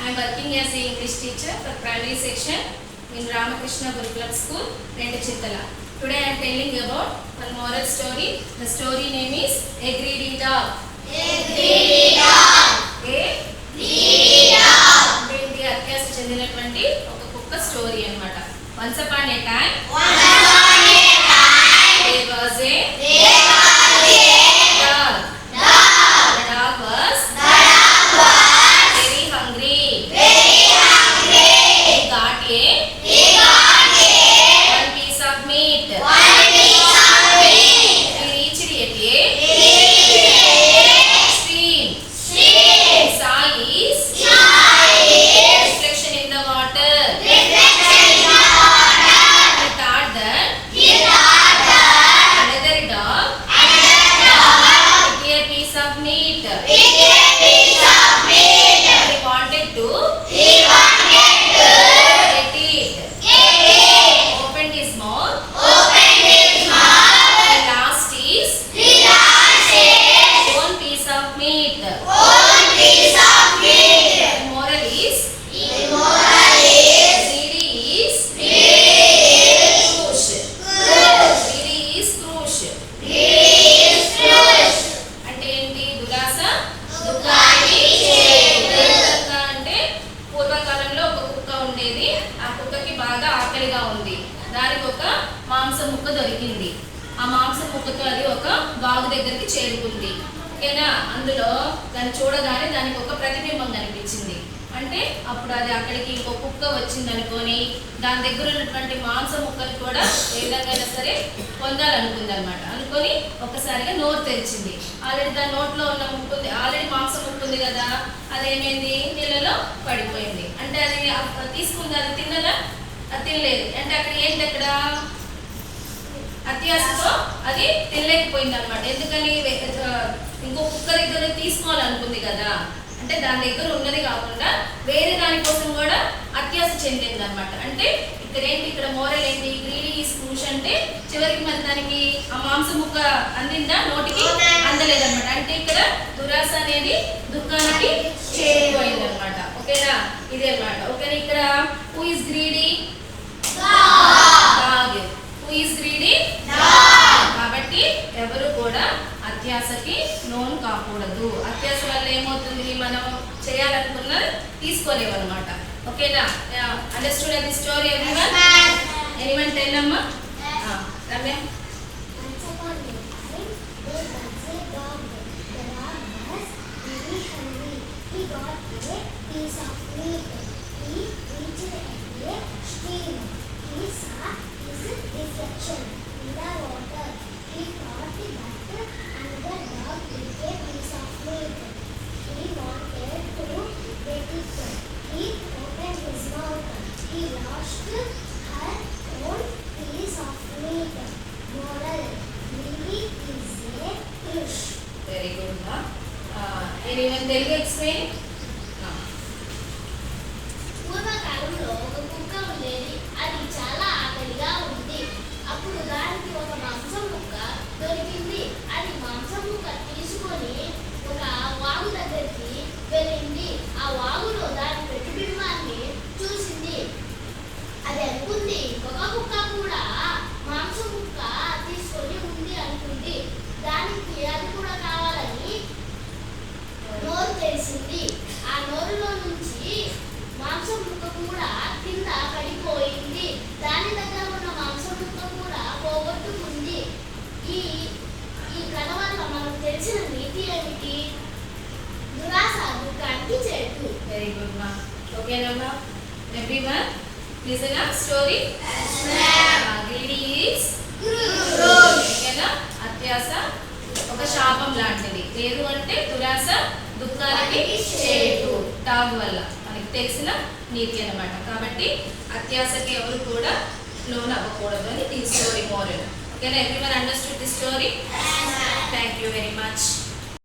am working as a English teacher for primary section in Ramakrishna Gurukulam School, Renduchintala. Today I am telling about one moral story. The story name is A Greedy Dog. A greedy dog. A greedy dog. ఇది అత్యాశ చెందినటువంటి ఒక కుక్క story అన్నమాట. Once upon a time there was a dog. The dog was very hungry. He got one piece of meat. He reached a stream. He saw his reflection in the water. He thought that another dog picked a piece of meat. He wanted to get it. Opened his mouth. He lost his own piece of meat. The moral is greedy is crush. Greedy is crush. అంటే ఏంటి? దురాశ దుఃఖానికి చేరుక. అంటే పూర్వకాలంలో ఒక కుక్క ఉండేది. ఆ కుక్కకి బాగా ఆకలిగా ఉంది. దానికి ఒక మాంసం ముక్క దొరికింది. ఆ మాంసం ముక్కతో అది ఒక బాగు దగ్గరికి చేరుకుంది. ఓకేనా? అందులో దాన్ని చూడగానే దానికి ఒక ప్రతిబింబం కనిపించింది. అంటే అప్పుడు అది అక్కడికి ఇంకో కుక్క వచ్చింది అనుకొని దాని దగ్గర ఉన్నటువంటి మాంసం ముక్కలు కూడా ఏ విధంగా సరే పొందాలనుకుంది అనమాట. అనుకొని ఒక్కసారిగా నోరు తెరిచింది. ఆల్రెడీ దాని నోట్లో ఉన్న ముక్కుంది, ఆల్రెడీ మాంసం ముక్కుంది కదా, అదేమైంది? నీళ్ళలో పడిపోయింది. అంటే అది తీసుకుంది, అది తిన్నదా? అది తినలేదు. అంటే అక్కడ ఏంటి? అక్కడ అత్యాశతో అది తినలేకపోయింది అనమాట. ఎందుకని? ఇంకో కుక్క దగ్గర తీసుకోవాలనుకుంది కదా, అంటే దాని దగ్గర ఉన్నది కాకుండా వేరే దానికోసం కూడా అత్యాశ చెందింది అనమాట. అంటే ఇక్కడ ఏంటి? ఇక్కడ మోరల్ ఏంటి? Greedy is curse. అంటే చివరికి మరి దానికి ఆ మాంసం ముక్క అందిందా? నోటికి అందలేదన్నమాట. అంటే ఇక్కడ దురాశ అనేది దుఃఖానికి చేరిపోయింది అనమాట. ఓకేనా? ఇదే అన్నమాట. ఓకేనా? ఇక్కడ who is greedy? Dog. Who is greedy? కాబట్టి ఎవరు కూడా అత్యాశకి లోన్ కాకూడదు. అత్యాశ వల్ల ఏమవుతుంది? మనం చేయాలనుకున్నది తీసుకోలేము అనమాట. ఓకేనా? Understood the story everyone? Anyone tell అమ్మా? Ramya. Very good, ma. Anyone tell you explain? పూర్వకాలంలో ఒక కుక్క ఉండేది. అది చాలా ఆకలిగా ఉంది. అప్పుడు దానికి ఒక మాంసం ముక్క దొరికింది. అది మాంసం ముక్క తీసుకొని ఒక వాగు దగ్గరికి వెళ్ళింది. ఆ వాగులో దాని ప్రతిబింబాన్ని చూసింది. అది అనుకుంది, ఒక కుక్క కూడా మాంసం ముక్క తీసుకొని ఉంది అనుకుంది. దానికి అది కూడా కావాలని నోరు తెరిచింది. ఆ నోరులో నుంచి మాంసం ముక్క కూడా కింద పడిపోయింది. దాని దగ్గర ఉన్న మాంసం ముక్క కూడా పోగొట్టుకుంది. ఈ కథ వల్ల మనకు తెలిసిన నీతి ఏమిటి? దురాశ దుఃఖానికి చేటు. Very good, ma. ఓకేనమ్మా? Everyone listen up story. Greedy is curse. ఓకేనా? అత్యాశ ఒక శాపం లాంటిది. లేదు అంటే దురాశ దుఃఖానికి చేటు. డాగ్ వల్ల మనకి తెలిసిన నీతి అన్నమాట. కాబట్టి అత్యాశకి ఎవరు కూడా లోన్ అవ్వకూడదు అని ఈ స్టోరీ మోరల్. ఓకేనా? Everyone understood the story? Thank you very much.